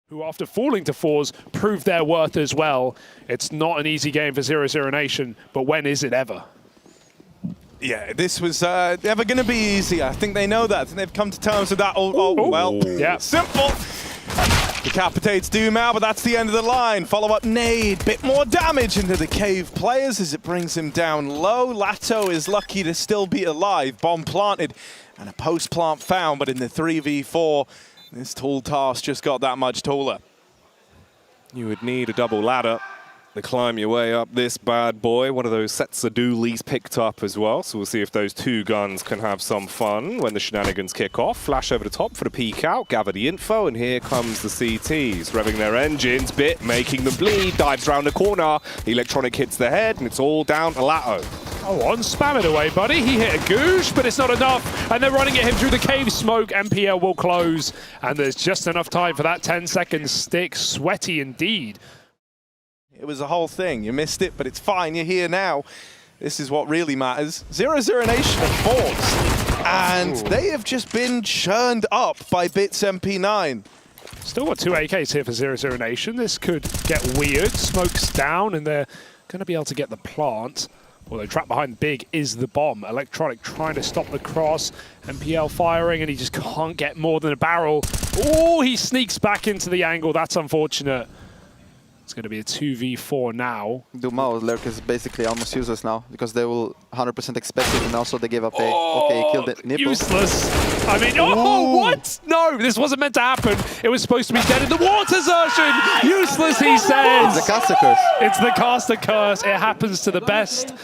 who after falling to fours proved their worth as well. It's not an easy game for 00Nation, but when is it ever? Yeah, this was never going to be easy. I think they know that, and they've come to terms with that. Well, yeah. Simple. Decapitates Doomau, but that's the end of the line. Follow-up nade, bit more damage into the cave players as it brings him down low. Lato is lucky to still be alive. Bomb planted and a post-plant found, but in the 3v4, this tall task just got that much taller. You would need a double ladder to climb your way up this bad boy. One of those sets of dualies picked up as well, so we'll see if those two guns can have some fun when the shenanigans kick off. Flash over the top for the peek out, gather the info, and here comes the CTs, revving their engines, Bit making them bleed, dives around the corner, electronic hits the head, and it's all down to Lato. Oh, on, spam it away, buddy. He hit a goosh, but it's not enough. And they're running at him through the cave smoke. MPL will close. And there's just enough time for that 10-second stick. Sweaty indeed. It was a whole thing. You missed it, but it's fine. You're here now. This is what really matters. 00Nation are fourth. And they have just been churned up by Bits MP9. Still got 2 AKs here for 00Nation. This could get weird. Smoke's down, and they're going to be able to get the plant. Although trapped behind Big is the bomb. Electronic trying to stop the cross. MPL firing, and he just can't get more than a barrel. Oh, he sneaks back into the angle. That's unfortunate. It's going to be a 2v4 now. Doomau lurk is basically almost useless now because they will 100% expect it, and also they gave up a okay, he killed it. Nipple. Useless. I mean, oh, what? No, this wasn't meant to happen. It was supposed to be dead in the water, Zershin. Useless, he says. It's the caster curse. It's the caster curse. It happens to the best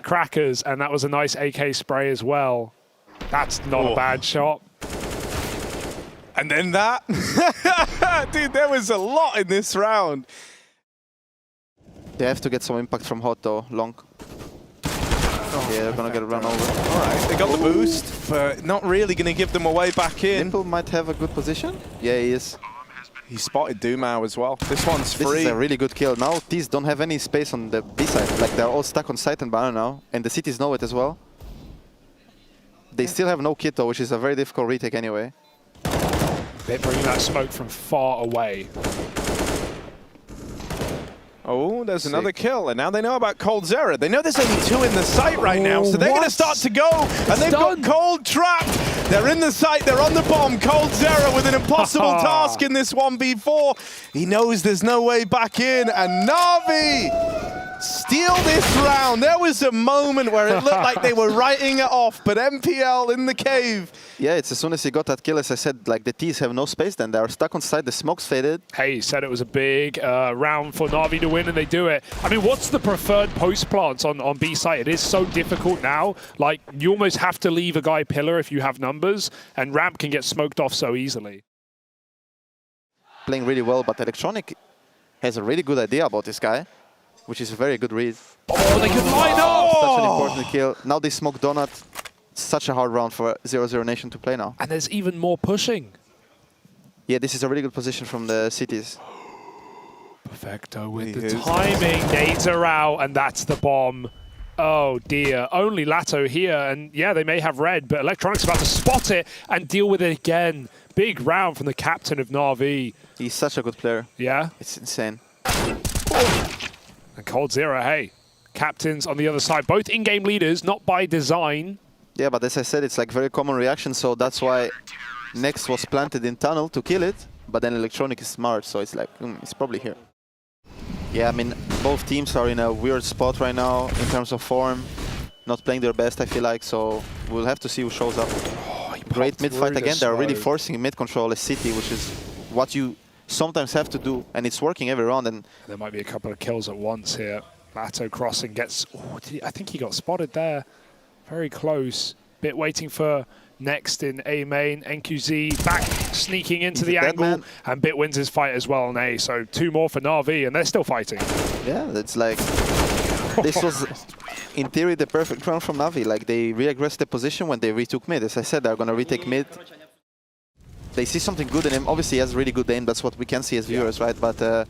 crackers, and that was a nice AK spray as well. That's not a bad shot. And then that. Dude, there was a lot in this round. They have to get some impact from Hot though, long. Yeah, they're gonna get run over. All right, they got the boost, but not really gonna give them a way back in. Nimble might have a good position. Yeah, he is. He spotted Doomau as well. This one's free. This is a really good kill. Now these don't have any space on the B side. Like they're all stuck on site and banner now, and the cities know it as well. They still have no kit though, which is a very difficult retake anyway. They're bringing that smoke from far away. Oh, there's another kill, and now they know about coldzera. They know there's only 2 in the site right now, so they're going to start to go, and they've got Cold trapped. They're in the site, they're on the bomb. coldzera with an impossible task in this 1v4. He knows there's no way back in, and NaVi steal this round. There was a moment where it looked like they were writing it off, but MPL in the cave. Yeah, it's as soon as he got that kill, as I said, like the T's have no space then. They're stuck on site, the smoke's faded. Hey, said it was a big round for NaVi to win, and they do it. I mean, what's the preferred post plants on B site? It is so difficult now. Like, you almost have to leave a guy pillar if you have numbers, and ramp can get smoked off so easily. Playing really well, but Electronic has a really good idea about this guy, which is a very good read. Oh, they can line up! Such an important kill. Now they smoke Donut. Such a hard round for 00Nation to play now. And there's even more pushing. Yeah, this is a really good position from the cities. Perfecto with the timing. Nades are out, and that's the bomb. Oh dear, only Lato here, and yeah, they may have red, but Electronic's about to spot it and deal with it again. Big round from the captain of NaVi. He's such a good player. Yeah? It's insane. And coldzera, hey, captains on the other side, both in-game leaders, not by design. Yeah, but as I said, it's like very common reaction, so that's why Next was planted in tunnel to kill it, but then Electronic is smart, so it's like, it's probably here. Yeah, I mean, both teams are in a weird spot right now in terms of form. Not playing their best, I feel like, so we'll have to see who shows up. Oh, great mid fight again. They're really forcing mid control as City, which is what you sometimes have to do, and it's working every round. And there might be a couple of kills at once here. Lato crossing gets, I think he got spotted there. Very close. Bit waiting for Next in A main. NQZ back sneaking into the angle, and Bit wins his fight as well on A. So 2 more for NaVi, and they're still fighting. Yeah, it's like this was in theory the perfect round from NaVi. Like they re-aggressed the position when they retook mid. As I said, they're gonna retake mid. They see something good in him. Obviously, he has really good aim. That's what we can see as viewers, right? But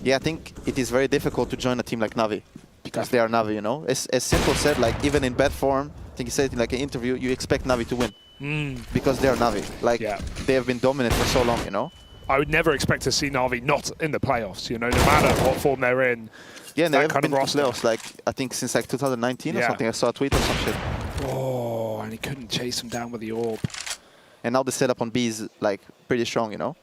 yeah, I think it is very difficult to join a team like NaVi because they are NaVi, you know. As Simple said, like even in bad form, I think he said in like an interview, you expect NaVi to win because they are NaVi. Like they have been dominant for so long, you know. I would never expect to see NaVi not in the playoffs, you know, no matter what form they're in. Yeah, and that they've kind been of in roster. playoffs, like, I think since like 2019 or Yeah. something. I saw a tweet or some shit. Oh, and he couldn't chase him down with the orb. And now the setup on B is like pretty strong, you know?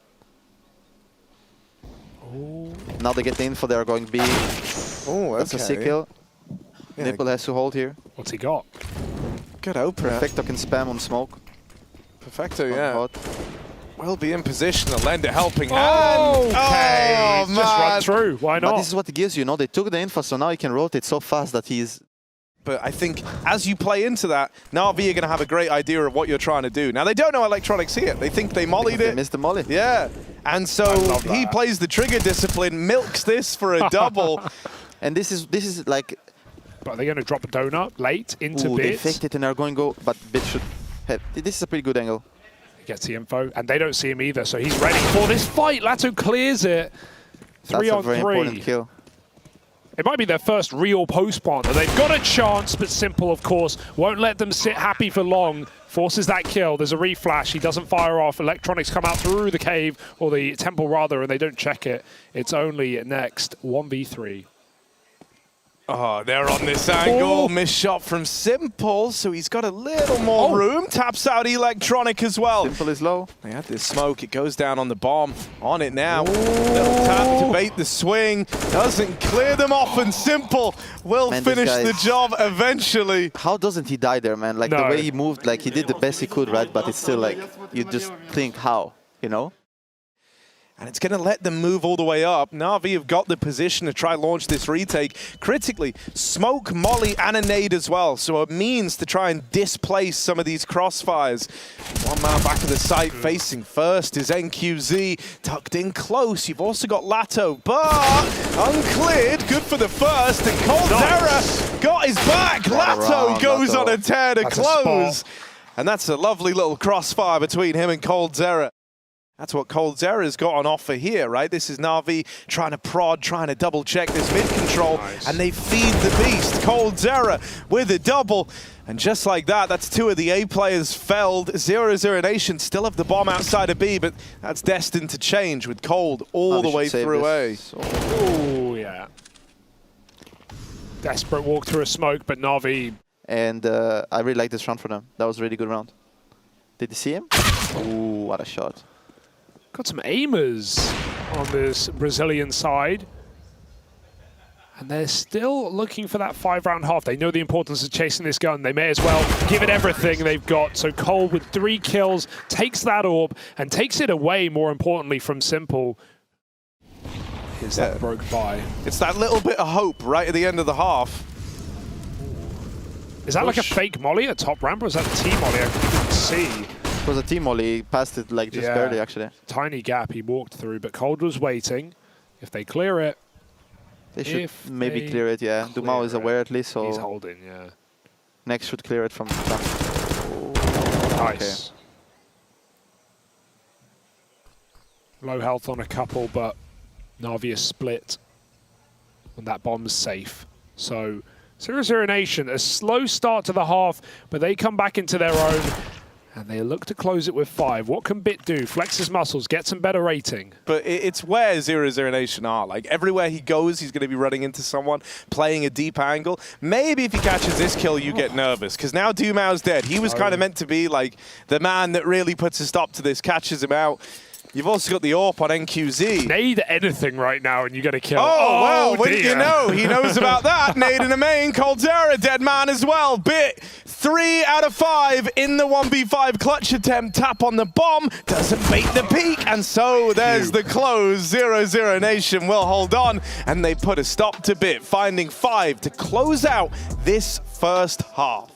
Ooh. Now they get the info, they are going B. Oh, That's a sick kill. Yeah. Nipple has to hold here. What's he got? Good opener. Perfecto can spam on smoke. Perfecto, on yeah. bot. Will be in position to lend a helping Oh, hand. okay. Oh, Just run man. through. Why But not? this is what it gives you, know? They took the info, so now he can rotate so fast that he's... But I think as you play into that, NaVi are going to have a great idea of what you're trying to do. Now, they don't know Electronic see it. They think they mollied They it. missed the molly. Yeah. And so love he that. plays the trigger discipline, milks this for a double. And this is like... But are they going to drop a donut late into Ooh, they Bit? faked it and are going go, but Bit should have... This is a pretty good angle. Gets the info, and they don't see him either, so he's ready for this fight. Lato clears it. Three That's on a very three. important kill. It might be their first real post partner. They've got a chance, but Simple, of course, won't let them sit happy for long. Forces that kill. There's a reflash. He doesn't fire off. Electronics come out through the cave, or the temple rather, and they don't check it. It's only next 1v3. Oh, they're on this angle. Oh. Missed shot from Simple, so he's got a little more room. Taps out Electronic as well. Simple is low. They had this smoke. It goes down on the bomb. On it now. Little tap to bait the swing. Doesn't clear them off, and Simple will Man, this finish guy the is- job eventually. How doesn't he die there, man? Like No. the way he moved, like he did the best he could, right? But it's still like, you just think how, you know? And it's going to let them move all the way up. NaVi have got the position to try launch this retake. Critically, smoke, molly, and a nade as well. So it means to try and displace some of these crossfires. One man back of the site facing first is NQZ. Tucked in close. You've also got Lato, but uncleared. Good for the first. And Coldzera got his back. Lato around, goes Lato. on a tear to That's a close. spot. And that's a lovely little crossfire between him and Coldzera. That's what Coldzera's got on offer here, right? This is NaVi trying to prod, trying to double check this mid control, Nice. and they feed the beast. Coldzera with a double. And just like that, that's two of the A players felled. 00Nation still have the bomb outside of B, but that's destined to change with Cold all the NaVi way should save through A. this. So- Oh, yeah. Desperate walk through a smoke, but NaVi... And I really like this round for them. That was a really good round. Did you see him? Ooh, what a shot. Got some aimers on this Brazilian side. And they're still looking for that 5-round half. They know the importance of chasing this gun. They may as well give it everything they've got. So Cole with 3 kills takes that orb and takes it away, more importantly, from Simple. Is that broke by? It's that little bit of hope right at the end of the half. Is that like a Push. fake molly at top ramp, or is that a T-molly? I couldn't see. It was a team molly. He passed it like just Yeah. barely, actually. Tiny gap he walked through, but Cold was waiting. If they clear it, They should If maybe they clear it, yeah. Dumao is clear aware it, at least, he's so holding, yeah. next should clear it from back. Nice. Low health on a couple, but NaVi is split. And that bomb's safe. So 00Nation, a slow start to the half, but they come back into their own. And they look to close it with 5. What can Bit do? Flex his muscles, get some better rating. But it's where 00Nation are. Like, everywhere he goes, he's going to be running into someone, playing a deep angle. Maybe if he catches this kill, you get nervous, because now Dumao's dead. He was kind of meant to be, like, the man that really puts a stop to this, catches him out. You've also got the AWP on NQZ. Nade anything right now and you get a kill. Oh, well, wouldn't dear. you know? He knows about that. Nade in the main. Coldzera, dead man as well. Bit 3 out of 5 in the 1v5 clutch attempt. Tap on the bomb. Doesn't bait the peak. And so there's the close. 00Nation will hold on. And they put a stop to Bit, finding 5 to close out this first half.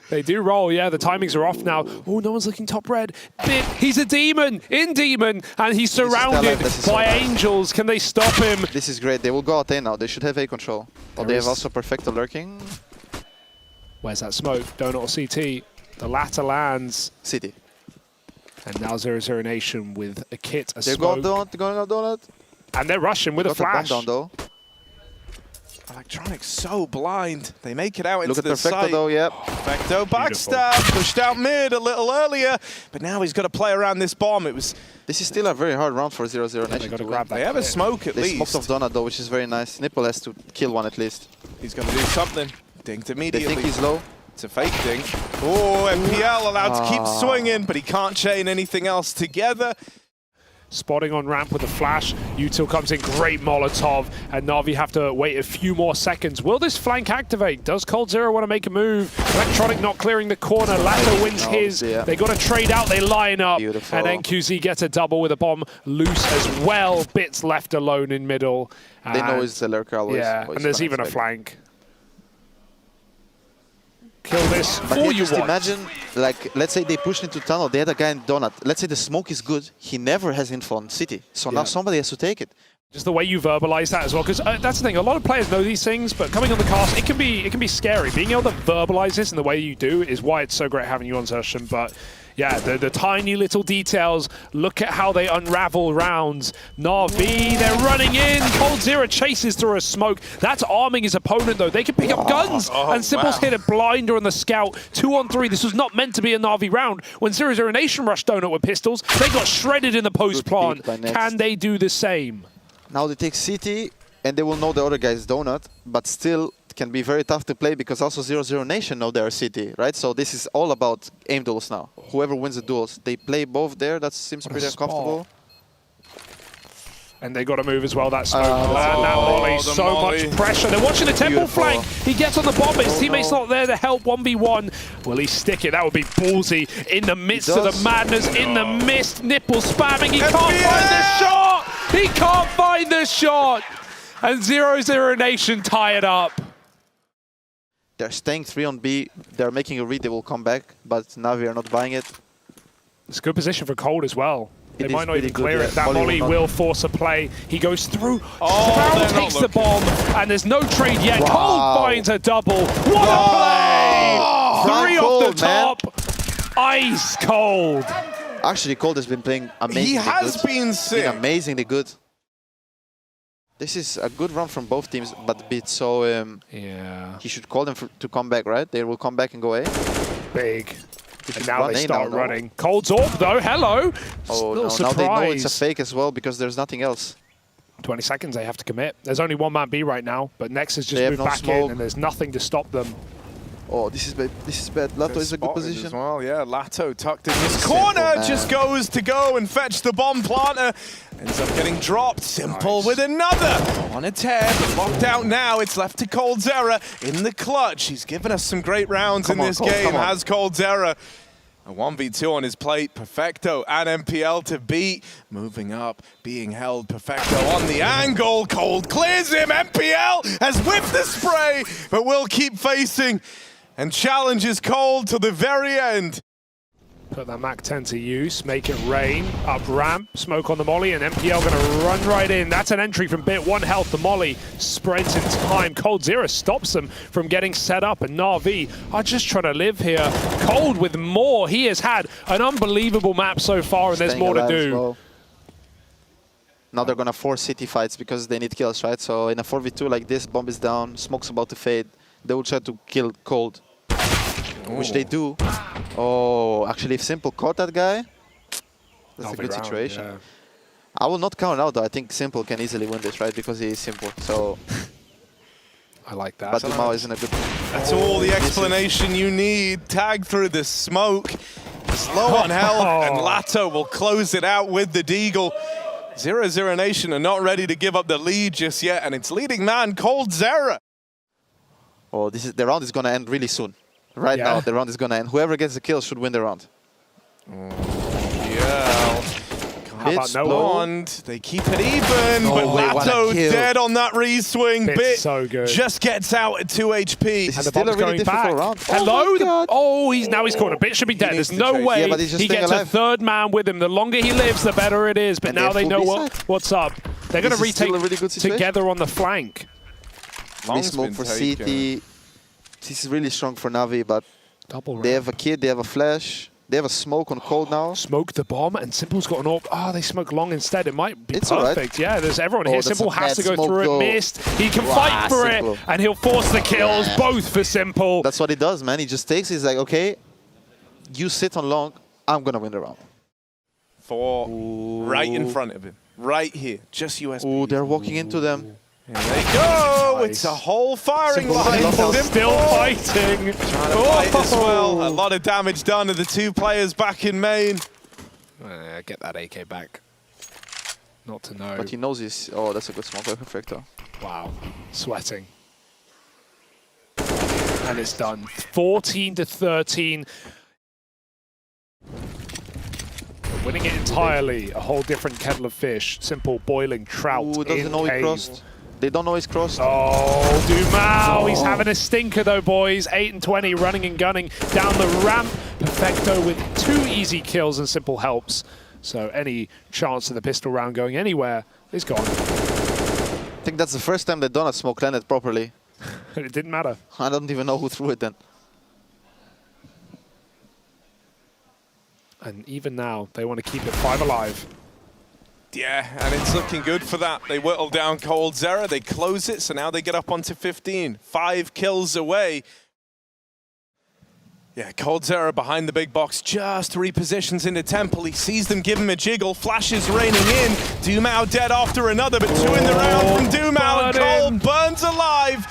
They do roll, yeah. The timings are off now. Oh, no one's looking top red. Bit, he's a demon, in demon, and he's surrounded this is so by nice. angels. Can they stop him? This is great. They will go out A now. They should have A control. Oh, they have also Perfecto lurking. Where's that smoke? Donut or CT? The latter lands. City. And now 00Nation with a kit, a They're going smoke. up donut, going up donut. And they're rushing with a Got the bomb flash. down though. Electronic so blind. They make it out into the Look at Perfecto site. though, yeah. Perfecto backstab, pushed out mid a little earlier, but now he's got to play around this bomb. This is still a very hard round for 00Nation. They got to grab that. They have a smoke at They least. smoked off Donut though, which is very nice. Nipple has to kill one at least. He's going to do something. Dinked They immediately. think he's low. It's a fake dink. Oh, NPL allowed to keep swinging, but he can't chain anything else together. Spotting on ramp with a flash. Util comes in, great Molotov, and NaVi have to wait a few more seconds. Will this flank activate? Does coldzera want to make a move? Electronic not clearing the corner. Lato wins his. Yeah. They got to trade out. They line up. Beautiful. And NQZ gets a double with a bomb loose as well. Bits left alone in middle. They know it's the lurker always. Yeah, Always and there's gonna even a expect. flank. Kill this But for yeah, you just want. imagine, like, let's say they pushed into tunnel, they had a guy in Donut. Let's say the smoke is good, he never has info on City. So now somebody has to take it. Just the way you verbalize that as well, because that's the thing. A lot of players know these things, but coming on the cast, it can be scary. Being able to verbalize this in the way you do is why it's so great having you on session. But yeah, the tiny little details. Look at how they unravel rounds. NaVi, they're running in. coldzera chases through a smoke. That's arming his opponent though. They can pick up guns, and Simple's hit a blinder on the scout. 2-on-3. This was not meant to be a NaVi round. When 00Nation rushed Donut with pistols, they got shredded in the post plant. Can they do the same? Now they take City, and they will know the other guy's Donut, but still it can be very tough to play because also 00Nation know their City, right? So this is all about aim duels now. Whoever wins the duels, they play both there. That seems pretty uncomfortable. And they got to move as well, that smoke. That Molly, so much pressure. They're watching the temple flank. He gets on the bomb, but his teammate's not there to help 1v1. Will he stick it? That would be ballsy. In the midst of the madness, in the mist, nipple spamming. He can't find the shot! He can't find the shot! And 00Nation tie it up. They're staying 3 on B. They're making a read. They will come back, but NaVi are not buying it. It's a good position for Cold as well. They It might is not even really good, clear yeah. it. That Molly Molly will will force a play. He goes through. Oh, Sproul they're not takes the looking. bomb, and there's no trade yet. Wow. Cold finds a double. What a play! 3 off the Cold, man. top. Ice cold. Actually, Cold has been playing amazingly He has good. been sick. Amazingly good. This is a good run from both teams, but a bit so... Yeah. he should call them to come back, right? They will come back and go A. Big. should And now run they A now, start no? running. Cold's off though. Hello. Oh, Little no. surprise. Now they know it's a fake as well because there's nothing else. 20 seconds they have to commit. There's only one man B right now, but Nex has just They have moved no back in smoke. and there's nothing to stop them. Oh, this is bad. This is bad. Lato is a good Spotted position. as well, yeah. Lato tucked in his corner, man. just goes to go and fetch the bomb planter. Ends up getting dropped. Simple Nice. with another. On a tear, but locked out now. It's left to coldzera in the clutch. He's given us some great rounds Come in on, this Cold, game, come on. has coldzera. A 1v2 on his plate. Perfecto and MPL to beat. Moving up, being held. Perfecto on the angle. Cold clears him. MPL has whipped the spray, but will keep facing and challenges Cold to the very end. Put that Mac 10 to use, make it rain, up ramp, smoke on the Molly, and MPL going to run right in. That's an entry from Bit, 1 health. The Molly spreads in time. coldzera stops them from getting set up, and NaVi are just trying to live here. Cold with more. He has had an unbelievable map so far, and there's Staying more to alive as do. well. Now they're gonna force city fights because they need kills, right? So in a 4v2 like this, bomb is down, smoke's about to fade. They will try to kill Cold, which they do. Oh, actually, if Simple caught that guy, that's a Halfway good round, situation. yeah. I will not count out though. I think Simple can easily win this, right? Because he is Simple. So, I like that. but Dumao isn't a good. That's all the explanation you need. Tag through the smoke. It's low on health, and Lato will close it out with the Deagle. 00Nation are not ready to give up the lead just yet, and it's leading man coldzera. Oh, this is the round is gonna end really soon. Right Yeah. now, the round is gonna end. Whoever gets the kill should win the round. Yeah. How about It's no Blonde, they keep it even, No but way, what a Lato kill. dead on that re-swing. Bit's Bit so good. just gets out at 2 HP. This And is the still a bomb's really going difficult back. round. Hello? Oh, my God. Oh, he's caught. A Bit should be dead. needs There's to no chase. way Yeah, but he's just he staying gets a alive. third man with him. The longer he lives, the better it is. But And now they they have know full B side. what's up. They're going to This is still retake a really good situation. together on the flank. They Long's smoke been for taken. CT. This is really strong for NaVi, but Double they round. have a kid, they have a flash. They have a smoke on Cold now. Smoke the bomb, and Simple's got an AWP. Oh, they smoke long instead. It might be It's perfect. right. Yeah, there's everyone here. that's Simple a has to bad go smoke, through though. it. Missed. He can Wow, fight for Simple. it, and he'll force the kills, both for Simple. That's what he does, man. He just takes it. He's like, okay, you sit on long, I'm going to win the round. Right in front of him. Right here. Just USB. Oh, they're walking into them. Here they go. Nice. It's a whole firing Simple. line. Simple. Still fighting. Trying to fight as well. A lot of damage done to the two players back in main. Get that AK back. Not to know. But he knows he's... Oh, that's a good smoke. Perfecto. Wow, sweating. And it's done. 14-13. Winning it entirely. A whole different kettle of fish. Simple boiling trout. Ooh, doesn't know he cave. crossed. They don't know he's crossed. Oh, Dumao. He's having a stinker though, boys. 8 and 20, running and gunning down the ramp. Perfecto with 2 easy kills, and Simple helps. So any chance of the pistol round going anywhere is gone. I think that's the first time they've done a smoke landed properly. It didn't matter. I don't even know who threw it then. And even now, they want to keep it 5 alive. Yeah, and it's looking good for that. They whittle down Cold Zera, they close it, so now they get up onto 15. 5 kills away. Yeah, Cold Zera behind the big box, just repositions into Temple. He sees them give him a jiggle, flashes raining in. Dumao dead after another, but 2 in the round from Dumao, and Cole burns alive.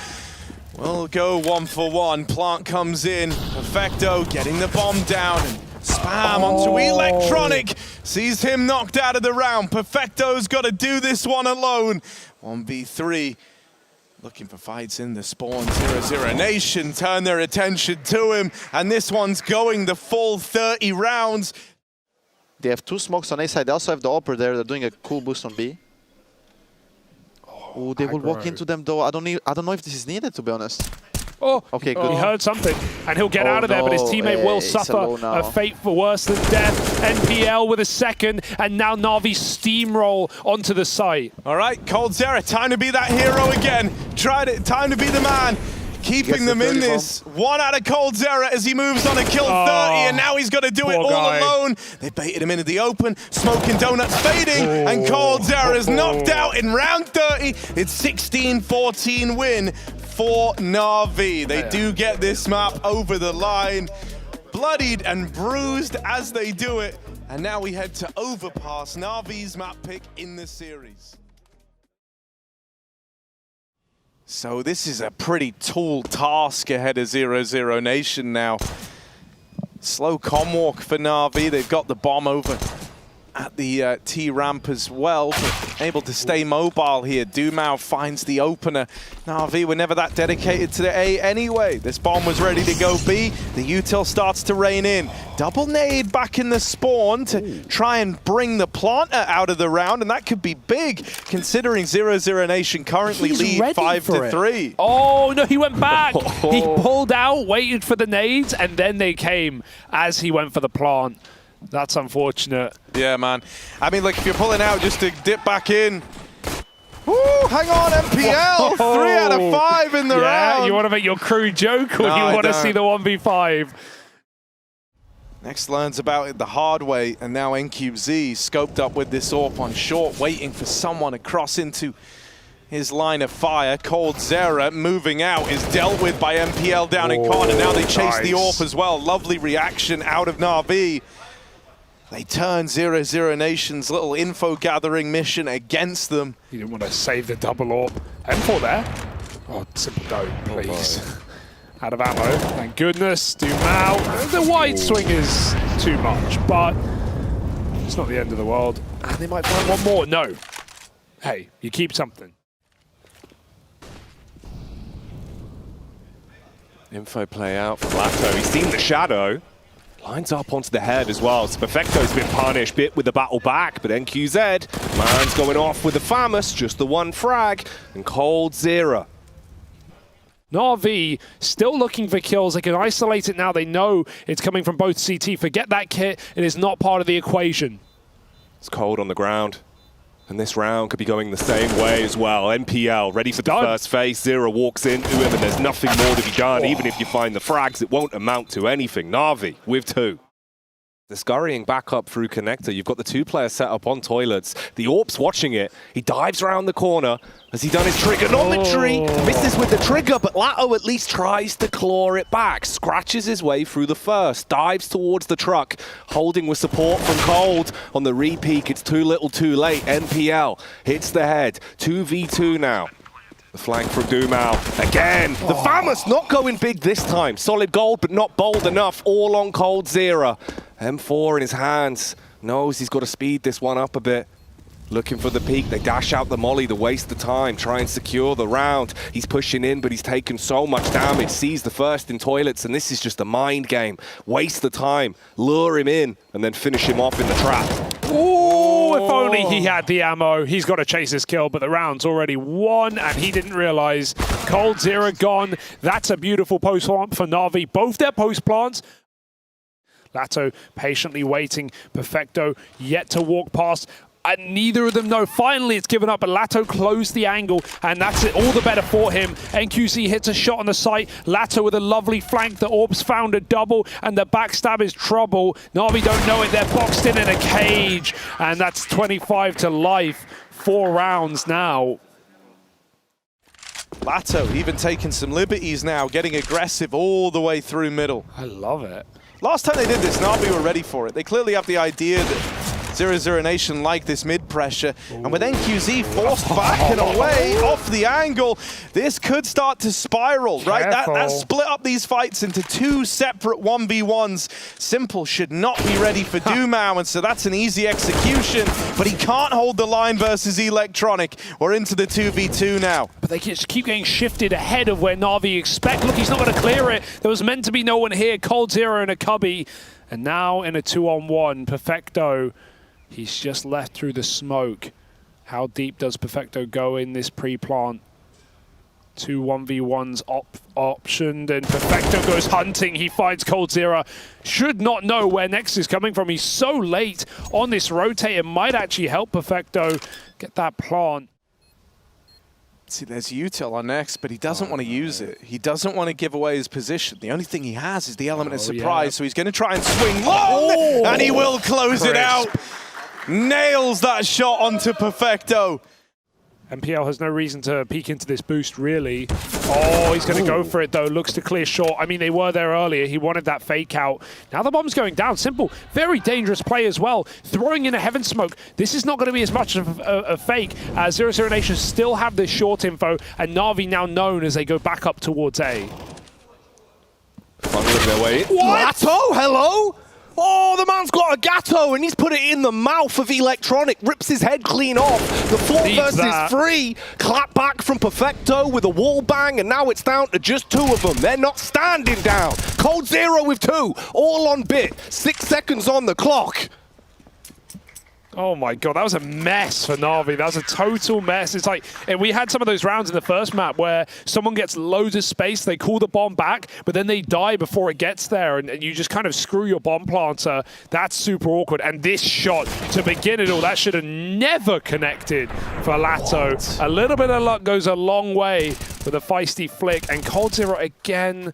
We'll go 1 for 1. Plant comes in, Perfecto getting the bomb down. And spam onto Electronic. Sees him knocked out of the round. Perfecto's got to do this one alone. 1v3. Looking for fights in the spawn. 00Nation turn their attention to him. And this one's going the full 30 rounds. They have 2 smokes on A side. They also have the AWPer there. They're doing a cool boost on B. Oh, they will walk into them though. I don't know if this is needed, to be honest. Oh, okay, good. He heard something, and he'll get out of there, but his teammate will suffer a fate for worse than death. NPL with a second, and now NaVi steamroll onto the site. All right, Cold Zera, time to be that hero again. Tried it, time to be the man. Keeping them in this. 1 out of Cold Zera as he moves on a kill 30, and now he's got to do it all alone. They baited him into the open, smoking donuts fading, and Cold Zera is knocked out in round 30. It's 16-14 win for NaVi. They do get this map over the line, bloodied and bruised as they do it. And now we head to Overpass, NaVi's map pick in the series. So this is a pretty tall task ahead of 00Nation now. Slow comm walk for NaVi. They've got the bomb over at the T ramp as well, but able to stay mobile here. Dumao finds the opener. NaVi were never that dedicated to the A anyway. This bomb was ready to go B. The util starts to rain in. Double nade back in the spawn to try and bring the planter out of the round, and that could be big considering 00Nation currently lead 5-3. Oh no, he went back. He pulled out, waited for the nades, and then they came as he went for the plant. That's unfortunate. Yeah, man. I mean, like, if you're pulling out just to dip back in. Woo, hang on, NPL. 3 out of 5 in the round. Yeah, you want to make your crew joke, or No, you want to don't. see the 1v5? Next learns about it the hard way, and now NQZ scoped up with this AWP on short, waiting for someone to cross into his line of fire. Cold Zera moving out is dealt with by NPL down in corner. Now they chase the AWP as well. Lovely reaction out of NaVi. They turn 00Nation's little info gathering mission against them. You didn't want to save the double AWP. M4 there. Oh, Simple don't, please. Out of ammo. Thank goodness. Dumao. The wide swing is too much, but it's not the end of the world. And they might find one more. No. Hey, you keep something. Info play out for Lato. He's seen the shadow. Lines up onto the head as well. So Perfecto's been punished, bit with the battle back, but NQZ, man's going off with the FAMUS, just the 1 frag, and Cold Zera. NaVi still looking for kills. They can isolate it now. They know it's coming from both CT. Forget that kit. It is not part of the equation. It's cold on the ground. And this round could be going the same way as well. NPL ready for the first phase. Zera walks into him and there's nothing more to be done. Even if you find the frags, it won't amount to anything. NaVi with 2. They're scurrying back up through connector. You've got the two players set up on toilets. The AWP's watching it. He dives around the corner. Has he done his trigonometry? Misses with the trigger, but Lato at least tries to claw it back. Scratches his way through the first. Dives towards the truck. Holding with support from Cold. On the re-peek, it's too little too late. NPL hits the head. 2v2 now. The flank from Dumao. Again, the Famous not going big this time. Solid gold, but not bold enough. All on Cold Zera. M4 in his hands. Knows he's got to speed this one up a bit. Looking for the peak. They dash out the molly to waste the time. Try and secure the round. He's pushing in, but he's taken so much damage. Sees the first in toilets, and this is just a mind game. Waste the time. Lure him in, and then finish him off in the trap. Ooh, if only he had the ammo. He's got to chase his kill, but the round's already won, and he didn't realize. Cold Zera gone. That's a beautiful post plant for NaVi. Both their post plants. Lato patiently waiting. Perfecto yet to walk past. And neither of them know. Finally, it's given up, but Lato closed the angle, and that's it. All the better for him. NQZ hits a shot on the site. Lato with a lovely flank. The Orbs found a double, and the backstab is trouble. NaVi don't know it. They're boxed in a cage, and that's 25 to life. 4 rounds now. Lato even taking some liberties now, getting aggressive all the way through middle. I love it. Last time they did this, NaVi were ready for it. They clearly have the idea that 00Nation like this mid-pressure. And with NQZ forced back and away off the angle, this could start to spiral, right? That split up these fights into 2 separate 1v1s. Simple should not be ready for Dumao, and so that's an easy execution, but he can't hold the line versus Electronic. We're into the 2v2 now. But they just keep getting shifted ahead of where NaVi expect. Look, he's not going to clear it. There was meant to be no one here. Cold Zera and a cubby. And now in a 2-on-1, Perfecto. He's just left through the smoke. How deep does Perfecto go in this pre-plant? 2 1v1s optioned, and Perfecto goes hunting. He finds Cold Zera. Should not know where next is coming from. He's so late on this rotate. It might actually help Perfecto get that plant. See, there's Util on next, but he doesn't want to use it. He doesn't want to give away his position. The only thing he has is the element of surprise, so he's going to try and swing long, and he will close it out. Nails that shot onto Perfecto. NPL has no reason to peek into this boost, really. Oh, he's going to go for it, though. Looks to clear short. I mean, they were there earlier. He wanted that fake out. Now the bomb's going down. Simple. Very dangerous play as well. Throwing in a heaven smoke. This is not going to be as much of a fake. 00Nation still have this short info, and NaVi now known as they go back up towards A. Fumbling their way. What? Lato, hello? Oh, the man's got a Gatto, and he's put it in the mouth of Electronic. Rips his head clean off. The 4 versus 3. Clap back from Perfecto with a wall bang, and now it's down to just 2 of them. They're not standing down. Cold Zera with 2. All on bit. 6 seconds on the clock. Oh my god, that was a mess for NaVi. That was a total mess. It's like, and we had some of those rounds in the first map where someone gets loads of space, they call the bomb back, but then they die before it gets there, and you just kind of screw your bomb planter. That's super awkward. And this shot, to begin it all, that should have never connected for Lato. What? A little bit of luck goes a long way with a feisty flick, and Cold Zera again,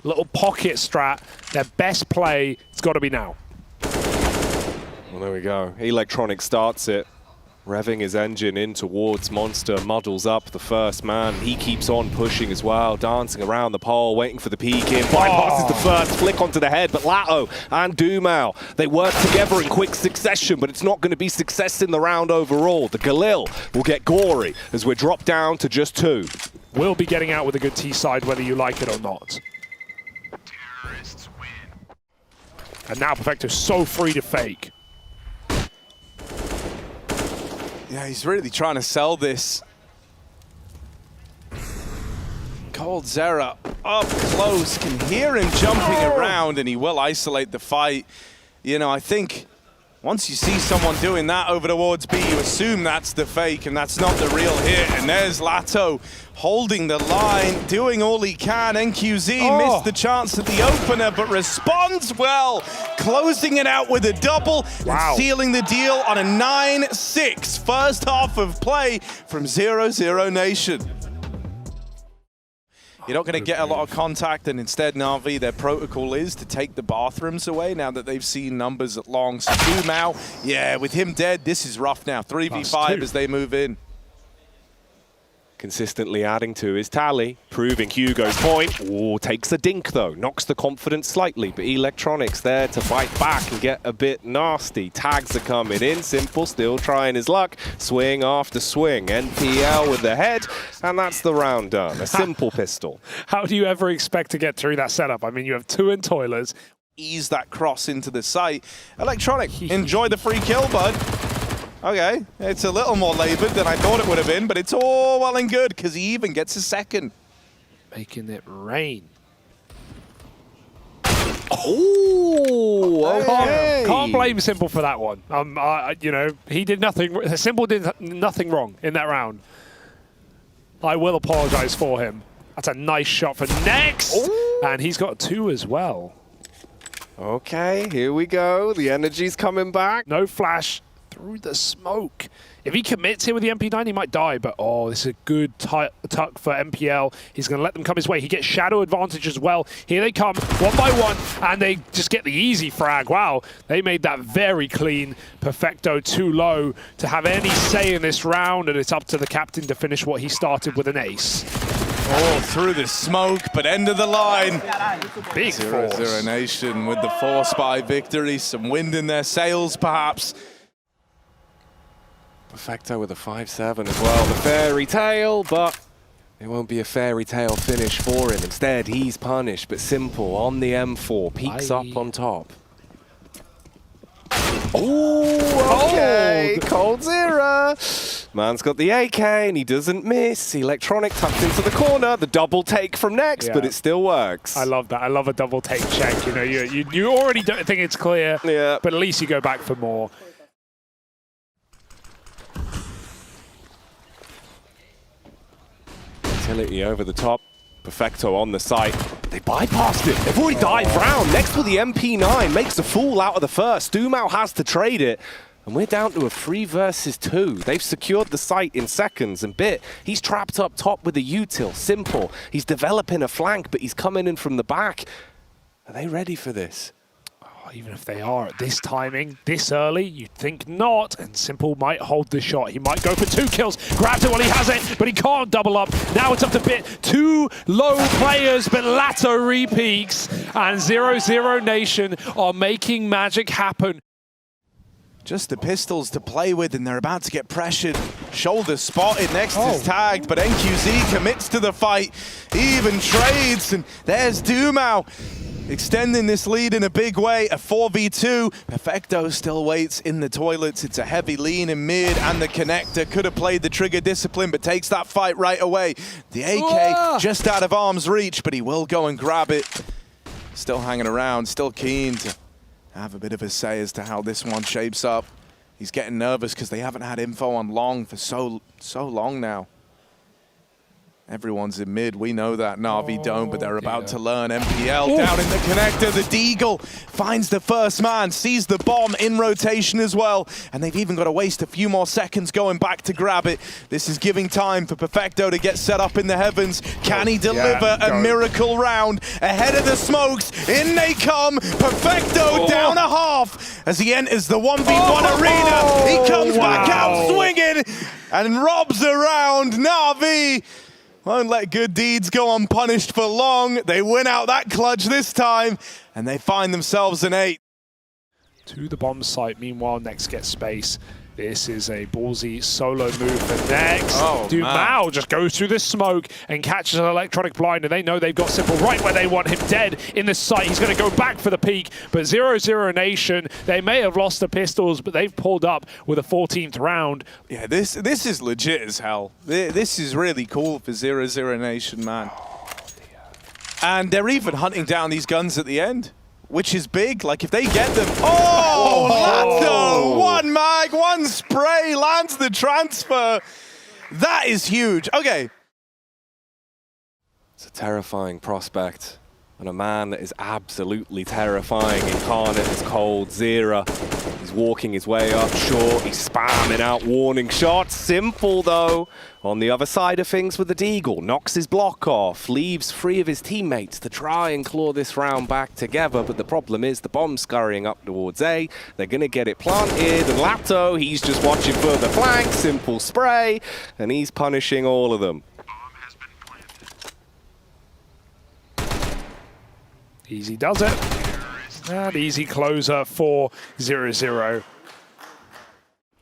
little pocket strat, their best play, it's got to be now. Well, there we go. Electronic starts it, revving his engine in towards Monster, muddles up the first man. He keeps on pushing as well, dancing around the pole, waiting for the peek in. Bypasses the first, flick onto the head, but Lato and Dumao, they work together in quick succession, but it's not going to be success in the round overall. The Galil will get gory as we're dropped down to just 2. We'll be getting out with a good T-side whether you like it or not. And now Perfecto's so free to fake. Yeah, he's really trying to sell this. Cold Zera up close, can hear him jumping around, and he will isolate the fight. You know, I think once you see someone doing that over towards B, you assume that's the fake, and that's not the real hit. And there's Lato holding the line, doing all he can. NQZ missed the chance at the opener, but responds well, closing it out with a double and sealing the deal on a 9-6 first half of play from 00Nation. You're not going to get a lot of contact, and instead NaVi, their protocol is to take the bathrooms away now that they've seen numbers at long. So Dumao, yeah, with him dead, this is rough now. 3v5 as they move in. Consistently adding to his tally, proving Hugo's point. Ooh, takes a dink though, knocks the confidence slightly, but Electronics there to fight back and get a bit nasty. Tags are coming in, Simple still trying his luck, swing after swing. NPL with the head, and that's the round done. A simple pistol. How do you ever expect to get through that setup? I mean, you have 2 in toilets. Ease that cross into the site. Electronic, enjoy the free kill, bud. Okay, it's a little more labored than I thought it would have been, but it's all well and good because he even gets a second. Making it rain. Oh, okay. Can't blame Simple for that one. You know, he did nothing. Simple did nothing wrong in that round. I will apologize for him. That's a nice shot for Next, and he's got 2 as well. Okay, here we go. The energy's coming back. No flash. Through the smoke. If he commits here with the MP9, he might die, but oh, this is a good tuck for MPL. He's going to let them come his way. He gets shadow advantage as well. Here they come, 1 by 1, and they just get the easy frag. Wow, they made that very clean. Perfecto too low to have any say in this round, and it's up to the captain to finish what he started with an ace. Oh, through the smoke, but end of the line. Big force. 00Nation with the 4-spy victory. Some wind in their sails, perhaps. Perfecto with a 5-7 as well. The fairy tale, but it won't be a fairy tale finish for him. Instead, he's punished, but Simple on the M4, peeks up on top. Oh, okay. Cold Zero. Man's got the AK, and he doesn't miss. Electronic tucked into the corner. The double take from Next, but it still works. I love that. I love a double take check. You know, you already don't think it's clear, but at least you go back for more. Utility over the top. Perfecto on the site. They bypassed it. They've already died round. Next with the MP9 makes a fool out of the first. Dumao has to trade it. And we're down to a 3 versus 2. They've secured the site in seconds, and Bit, he's trapped up top with a util. Simple. He's developing a flank, but he's coming in from the back. Are they ready for this? Even if they are at this timing, this early, you'd think not. And Simple might hold the shot. He might go for 2 kills. Grabs it while he has it, but he can't double up. Now it's up to Bit. 2 low players, but Lato repeaks. And 00Nation are making magic happen. Just the pistols to play with, and they're about to get pressured. Shoulder spotted, Next is tagged, but NQZ commits to the fight. He even trades, and there's Dumao. Extending this lead in a big way, a 4v2. Perfecto still waits in the toilets. It's a heavy lean in mid, and the connector could have played the trigger discipline, but takes that fight right away. The AK just out of arm's reach, but he will go and grab it. Still hanging around, still keen to have a bit of a say as to how this one shapes up. He's getting nervous because they haven't had info on Long for so long now. Everyone's in mid, we know that. NaVi don't, but they're about to learn. MPL down in the connector. The Deagle finds the first man, sees the bomb in rotation as well. And they've even got to waste a few more seconds going back to grab it. This is giving time for Perfecto to get set up in the heavens. Can he deliver a miracle round ahead of the smokes? In they come. Perfecto down a half as he enters the 1v1 arena. He comes back out swinging and robs around. NaVi won't let good deeds go unpunished for long. They win out that clutch this time, and they find themselves an 8. To the bomb site. Meanwhile, Next gets space. This is a ballsy solo move for Next. Dumao just goes through the smoke and catches an electronic blind, and they know they've got Simple right where they want him, dead in the site. He's going to go back for the peak, but 00Nation, they may have lost the pistols, but they've pulled up with a 14th round. Yeah, this is legit as hell. This is really cool for 00Nation, man. And they're even hunting down these guns at the end, which is big. Like, if they get them... Lato! 1 mag, 1 spray, lands the transfer. That is huge. Okay. It's a terrifying prospect. on a man that is absolutely terrifying, incarnate as coldzera. He's walking his way up short, he's spamming out warning shots. Simple though, on the other side of things with the Deagle, knocks his block off, leaves 3 of his teammates to try and claw this round back together, but the problem is the bomb's scurrying up towards A, they're gonna get it planted, and Lato, he's just watching for the flank, simple spray, and he's punishing all of them. Easy does it. And easy closer for 0-0.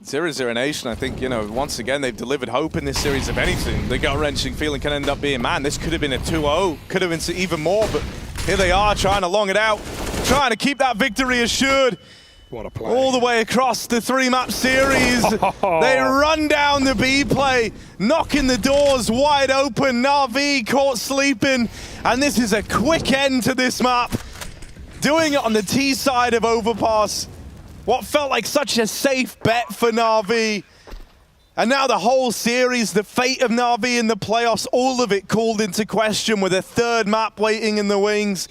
00Nation, I think, you know, once again, they've delivered hope in this series. If anything, the gut-wrenching feeling can end up being, man, this could have been a 2-0, could have been even more, but here they are trying to long it out, trying to keep that victory assured. What a play. All the way across the 3-map series. They run down the B play, knocking the doors wide open. NaVi caught sleeping, and this is a quick end to this map. Doing it on the T side of Overpass. What felt like such a safe bet for NaVi. And now the whole series, the fate of NaVi in the playoffs, all of it called into question with a 3rd map waiting in the wings.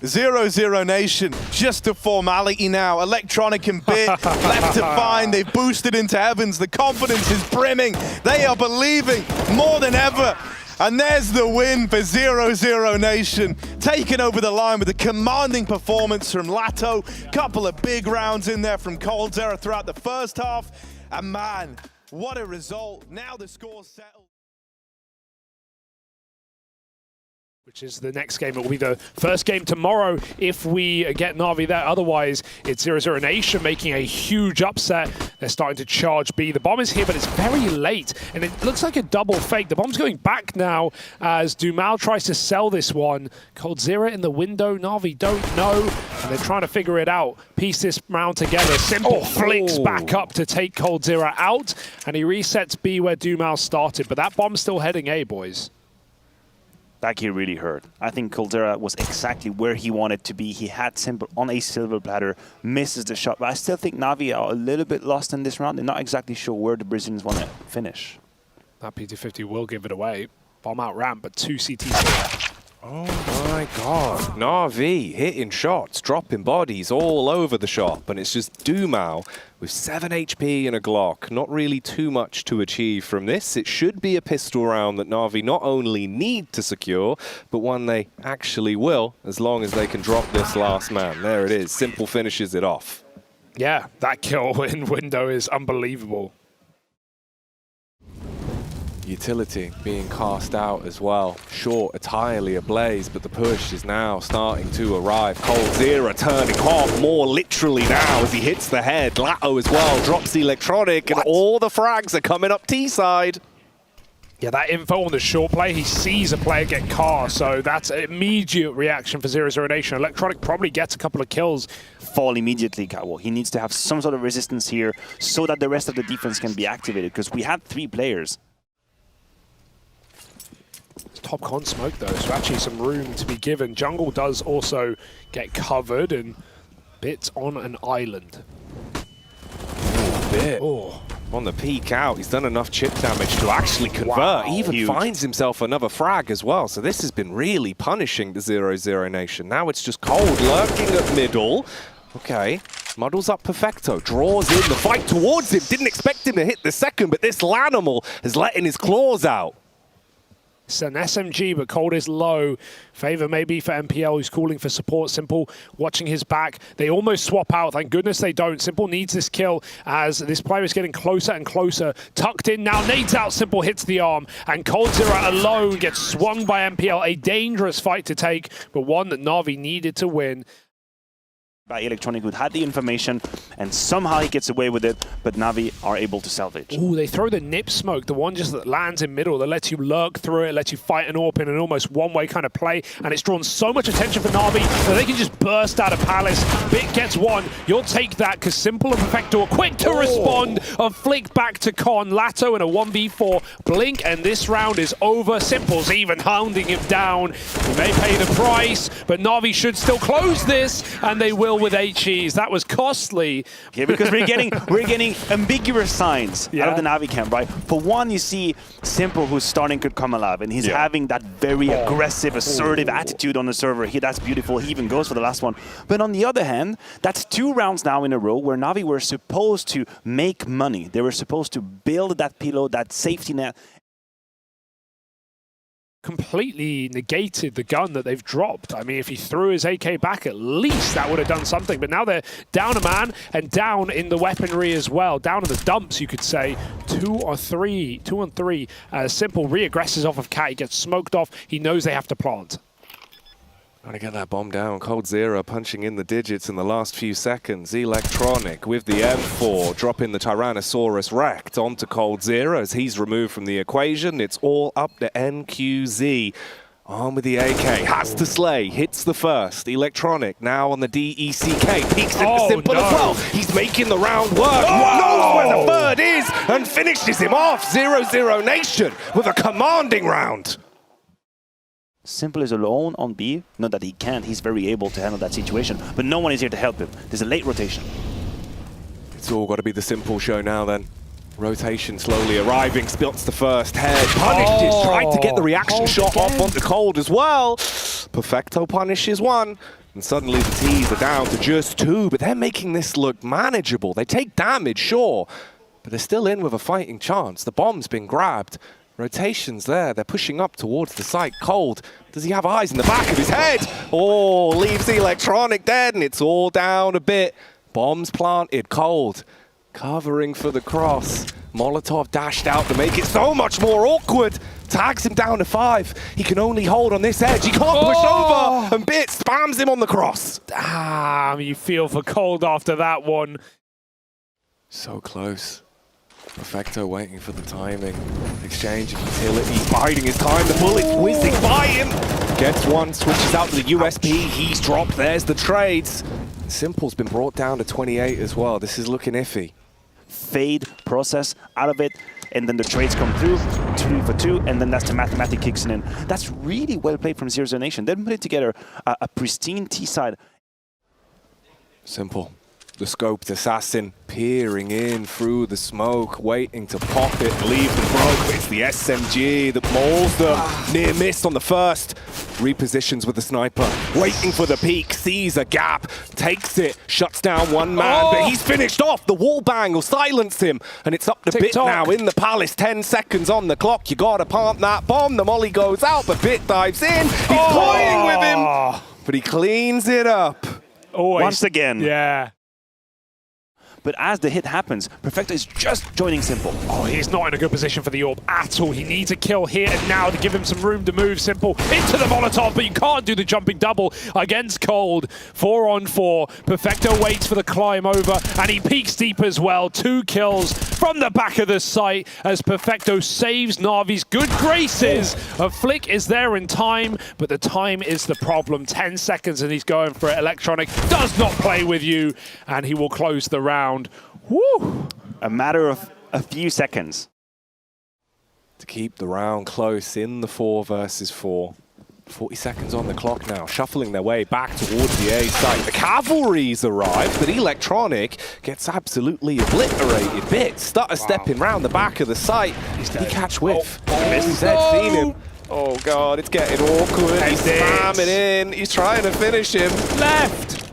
00Nation, just a formality now. Electronic and Bit left to find. They've boosted into heavens. The confidence is brimming. They are believing more than ever. And there's the win for 00Nation. Taking over the line with a commanding performance from Lato. Couple of big rounds in there from coldzera throughout the first half. And man, what a result. Now the score's settled. Which is the next game. It will be the first game tomorrow if we get NaVi there. Otherwise, it's 00Nation making a huge upset. They're starting to charge B. The bomb is here, but it's very late, and it looks like a double fake. The bomb's going back now as Dumal tries to sell this one. coldzera in the window. NaVi don't know, and they're trying to figure it out. Piece this round together. Simple flicks back up to take coldzera out, and he resets B where Dumal started. But that bomb's still heading A, boys. That kill really hurt. I think coldzera was exactly where he wanted to be. He had Simple on a silver platter, misses the shot. But I still think NaVi are a little bit lost in this round. They're not exactly sure where the Brazilians want to finish. That PT50 will give it away. Bomb out ramp, but 2 CTs here. Oh my god. NaVi hitting shots, dropping bodies all over the shop, and it's just Dumal with 7 HP and a Glock. Not really too much to achieve from this. It should be a pistol round that NaVi not only need to secure, but one they actually will, as long as they can drop this last man. There it is. Simple finishes it off. Yeah, that kill in window is unbelievable. Utility being cast out as well. Short entirely ablaze, but the push is now starting to arrive. coldzera turning hot, more literally now as he hits the head. Lato as well, drops the electronic, and all the frags are coming up T side. Yeah, that info on the short play, he sees a player get cast, so that's an immediate reaction for 00Nation. Electronic probably gets a couple of kills. Fall immediately, Cowell. He needs to have some sort of resistance here so that the rest of the defense can be activated, because we had 3 players. Top con smoke though, so actually some room to be given. Jungle does also get covered, and Bit's on an island. Bit. On the peak out, he's done enough chip damage to actually convert. Wow, he even finds himself another frag as well. So this has been really punishing the 00Nation. Now it's just Cold lurking at middle. Okay, muddles up Perfecto, draws in the fight towards him. Didn't expect him to hit the second, but this Lanimal has let in his claws out. It's an SMG, but Cold is low. Favor maybe for MPL, who's calling for support. Simple watching his back. They almost swap out. Thank goodness they don't. Simple needs this kill as this player is getting closer and closer. Tucked in now, nades out. Simple hits the arm. And coldzera alone gets swung by MPL. A dangerous fight to take, but one that NaVi needed to win. By Electronic, who had the information, and somehow he gets away with it, but NaVi are able to salvage. Ooh, they throw the nip smoke, the one just that lands in middle, that lets you lurk through it, lets you fight an AWP in an almost one-way kind of play, and it's drawn so much attention for NaVi that they can just burst out of Palace. Bit gets one, you'll take that, because Simple and Perfecto are quick to respond. A flick back to Con, Lato in a 1v4, blink, and this round is over. Simple's even hounding him down. He may pay the price, but NaVi should still close this, and they will kill with HEs. That was costly. Yeah, because we're getting ambiguous signs out of the NaVi camp, right? For one, you see Simple, who's starting to come alive, and he's having that very aggressive, assertive attitude on the server. That's beautiful. He even goes for the last one. But on the other hand, that's 2 rounds now in a row where NaVi were supposed to make money. They were supposed to build that pillow, that safety net. Completely negated the gun that they've dropped. I mean, if he threw his AK back, at least that would have done something. But now they're down a man and down in the weaponry as well. Down in the dumps, you could say. 2 on 3. Simple re-aggresses off of Cat. He gets smoked off. He knows they have to plant. Trying to get that bomb down. coldzera punching in the digits in the last few seconds. Electronic with the M4, dropping the Tyrannosaurus Rect onto coldzera as he's removed from the equation. It's all up to NQZ. On with the AK, has to slay, hits the first. Electronic now on the DECK, peeks into Simple as well. He's making the round work, knows where the third is, and finishes him off. 00Nation with a commanding round. Simple is alone on B. Not that he can't, he's very able to handle that situation, but no one is here to help him. There's a late rotation. It's all got to be the Simple show now then. Rotation slowly arriving, spots the first head. Punishes, tried to get the reaction shot off onto Cold as well. Perfecto punishes 1. And suddenly the T's are down to just 2, but they're making this look manageable. They take damage, sure, but they're still in with a fighting chance. The bomb's been grabbed. Rotation's there, they're pushing up towards the site. Cold, does he have eyes in the back of his head? Oh, leaves Electronic dead, and it's all down a bit. Bombs planted, Cold, covering for the cross. Molotov dashed out to make it so much more awkward. Tags him down to 5. He can only hold on this edge. He can't push over, and Bit spams him on the cross. Damn, you feel for Cold after that one. So close. Perfecto waiting for the timing. Exchanging utility, biding his time. The bullet's whizzing by him. Gets 1, switches out to the USP. He's dropped. There's the trades. Simple's been brought down to 28 as well. This is looking iffy. Fade, process, out of it, and then the trades come through, 2 for 2, and then that's the mathematic kicks in. That's really well played from 00Nation. They put together a pristine T-side. Simple. The scoped assassin peering in through the smoke, waiting to pop it, leave them broke. It's the SMG that mauls them. Near miss on the first. Repositions with the sniper, waiting for the peak, sees a gap, takes it, shuts down 1 man, but he's finished off. The wall bang will silence him, and it's up to Bit now in the palace. 10 seconds on the clock. You gotta plant that bomb. The molly goes out, but Bit dives in. He's toying with him, but he cleans it up. Always. Once again. Yeah. But as the hit happens, Perfecto is just joining Simple. Oh, he's not in a good position for the orb at all. He needs a kill here and now to give him some room to move. Simple into the Molotov, but you can't do the jumping double against Cold. 4 on 4. Perfecto waits for the climb over, and he peeks deep as well. 2 kills from the back of the site as Perfecto saves NaVi's good graces. A flick is there in time, but the time is the problem. 10 seconds and he's going for it. Electronic does not play with you, and he will close the round. Woo! A matter of a few seconds. To keep the round close in the 4 versus 4. 40 seconds on the clock now, shuffling their way back towards the A site. The cavalry's arrived, but Electronic gets absolutely obliterated. Bit stutter stepping round the back of the site. Did he catch whiff? He's seen him. Oh god, it's getting awkward. He's slamming in. He's trying to finish him. Left!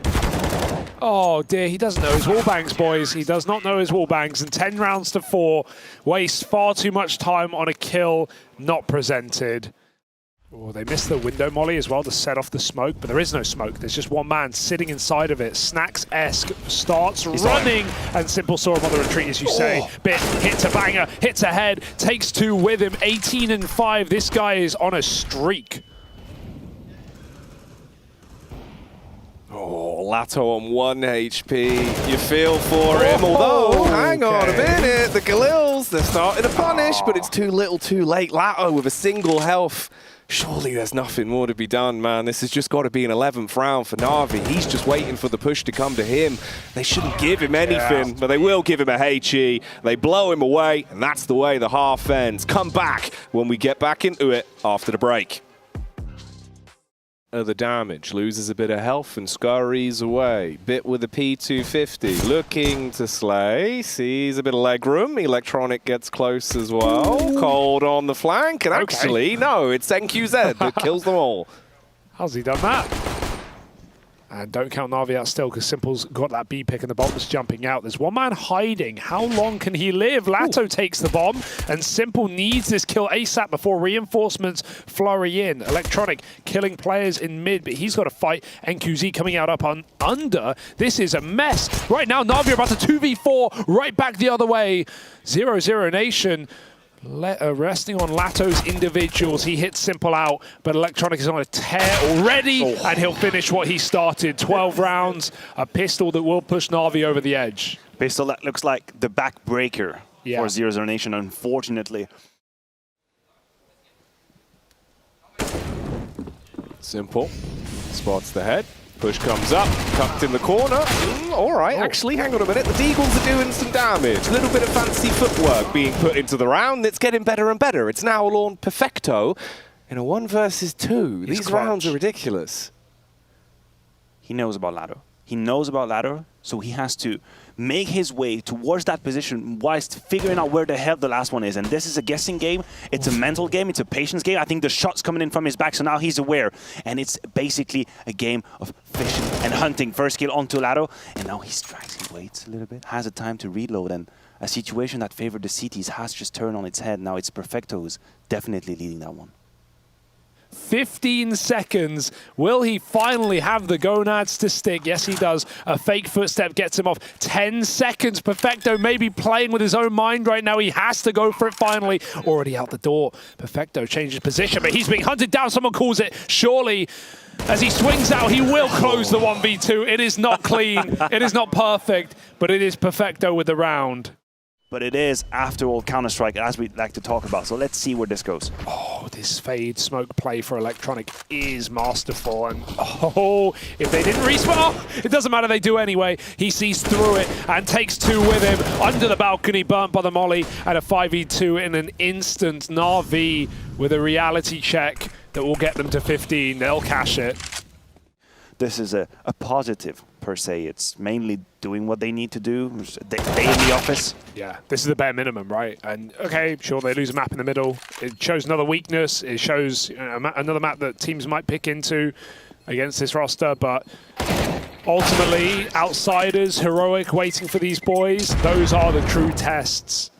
Oh dear, he doesn't know his wallbangs, boys. He does not know his wallbangs. And 10 rounds to 4. Wastes far too much time on a kill not presented. Oh, they missed the window molly as well to set off the smoke, but there is no smoke. There's just 1 man sitting inside of it. Snacks-esque starts running, and Simple saw him on the retreat, as you say. Bit hits a banger, hits a head, takes 2 with him. 18 and 5. This guy is on a streak. Oh, Lato on 1 HP. You feel for him, although, hang on a minute, the Galils, they're starting to punish, but it's too little too late. Lato with a single health. Surely there's nothing more to be done, man. This has just got to be an 11th round for NaVi. He's just waiting for the push to come to him. They shouldn't give him anything, but they will give him a HE. They blow him away, and that's the way the half ends. Come back when we get back into it after the break. of the damage. Loses a bit of health and scurries away. Bit with a P250. Looking to slay. Sees a bit of leg room. Electronic gets close as well. Cold on the flank. And actually, no, it's NQZ that kills them all. How's he done that? And don't count NaVi out still, because Simple's got that B pick and the bomb's jumping out. There's one man hiding. How long can he live? Lato takes the bomb, and Simple needs this kill ASAP before reinforcements flurry in. Electronic killing players in mid, but he's got to fight. NQZ coming out up on under. This is a mess. Right now, NaVi are about to 2v4 right back the other way. 00Nation. Resting on Lato's individuals. He hits Simple out, but Electronic is on a tear already, and he'll finish what he started. 12 rounds, a pistol that will push NaVi over the edge. Pistol that looks like the backbreaker for 00Nation, unfortunately. Simple spots the head. Push comes up, tucked in the corner. All right, actually, hang on a minute. The Deagles are doing some damage. A little bit of fancy footwork being put into the round. It's getting better and better. It's now on Perfecto in a 1 versus 2. These rounds are ridiculous. He knows about Lato. He knows about Lato, so he has to make his way towards that position whilst figuring out where the hell the last one is. And this is a guessing game. It's a mental game. It's a patience game. I think the shot's coming in from his back, so now he's aware. And it's basically a game of fishing and hunting. First kill onto Lato, and now he strikes. He waits a little bit, has a time to reload, and a situation that favored the CTs has just turned on its head. Now it's Perfecto who's definitely leading that one. 15 seconds. Will he finally have the gonads to stick? Yes, he does. A fake footstep gets him off. 10 seconds. Perfecto maybe playing with his own mind right now. He has to go for it finally. Already out the door. Perfecto changes position, but he's being hunted down. Someone calls it. Surely, as he swings out, he will close the 1v2. It is not clean. It is not perfect, but it is Perfecto with the round. But it is, after all, Counter-Strike, as we like to talk about. So let's see where this goes. Oh, this fade smoke play for Electronic is masterful. And if they didn't respawn, it doesn't matter, they do anyway. He sees through it and takes 2 with him. Under the balcony, burnt by the molly, and a 5v2 in an instant. NaVi with a reality check that will get them to 15. They'll cash it. This is a positive, per se. It's mainly doing what they need to do. They in the office. Yeah, this is the bare minimum, right? And okay, sure, they lose a map in the middle. It shows another weakness. It shows another map that teams might pick into against this roster, but ultimately, outsiders, heroic, waiting for these boys, those are the true tests.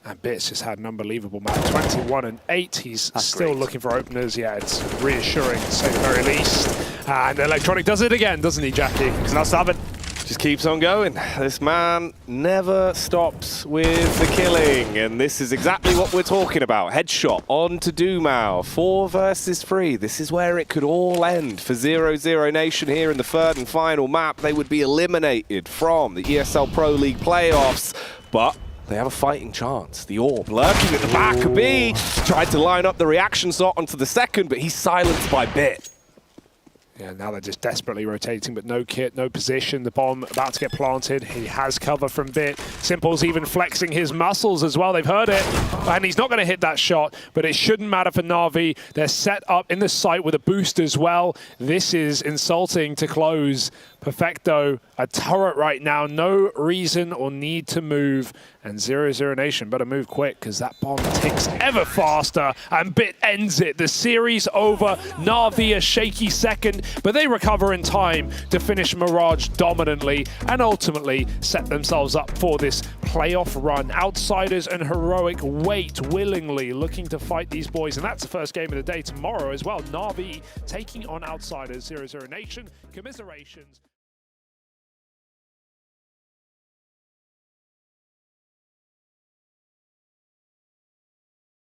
And Bits just had an unbelievable map, 21-8. He's still looking for openers. Yeah, it's reassuring to say the very least. And Electronic does it again, doesn't he, Jackie? He's not stopping. Just keeps on going. This man never stops with the killing. And this is exactly what we're talking about. Headshot on to Dumao. 4 versus 3. This is where it could all end for 00Nation here in the 3rd and final map. They would be eliminated from the ESL Pro League playoffs. But they have a fighting chance. The Orb lurking at the back of B. Tried to line up the reaction shot onto the second, but he's silenced by Bit. Yeah, now they're just desperately rotating, but no kit, no position. The bomb about to get planted. He has cover from Bit. Simple's even flexing his muscles as well. They've heard it, and he's not going to hit that shot, but it shouldn't matter for NaVi. They're set up in the site with a boost as well. This is insulting to close. Perfecto, a turret right now. No reason or need to move. And 00Nation better move quick, because that bomb ticks ever faster, and Bit ends it. The series over. NaVi a shaky second, but they recover in time to finish Mirage dominantly and ultimately set themselves up for this playoff run. Outsiders and Heroic wait willingly, looking to fight these boys, and that's the first game of the day tomorrow as well. NaVi taking on Outsiders. 00Nation, commiserations.